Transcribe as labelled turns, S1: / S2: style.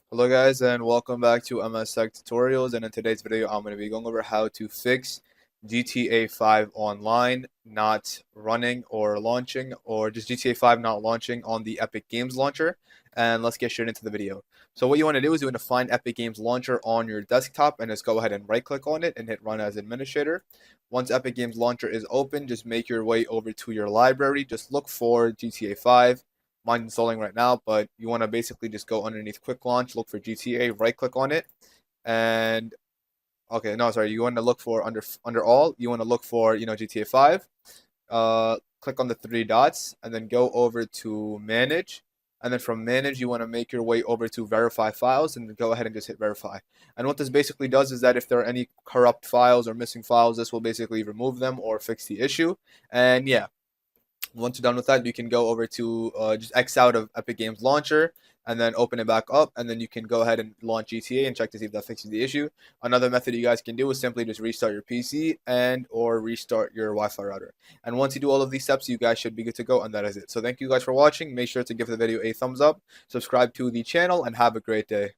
S1: Hello guys and welcome back to MS Tech Tutorials, and in today's video I'm going to be going over how to fix GTA 5 online not running or launching, or just GTA 5 not launching on the Epic Games launcher. And let's get straight into the video. So what you want to do is you want to find Epic Games launcher on your desktop and just go ahead and right click on it and hit run as administrator. Once Epic Games launcher is open, just make your way over to your library. Just look for GTA 5. Mine's installing right now, but you want to basically just go underneath quick launch, look for GTA, right click on it, and okay, no, sorry, you want to look for under all, you want to look for, GTA 5. Click on the three dots and then go over to manage. And then from manage, you want to make your way over to verify files and go ahead and just hit verify. And what this basically does is that if there are any corrupt files or missing files, this will basically remove them or fix the issue. And yeah, once you're done with that, you can go over to just X out of Epic Games Launcher and then open it back up, and then you can go ahead and launch GTA and check to see if that fixes the issue. Another method you guys can do is simply just restart your PC and or restart your Wi-Fi router. And once you do all of these steps, you guys should be good to go, and that is it. So thank you guys for watching. Make sure to give the video a thumbs up, subscribe to the channel, and have a great day.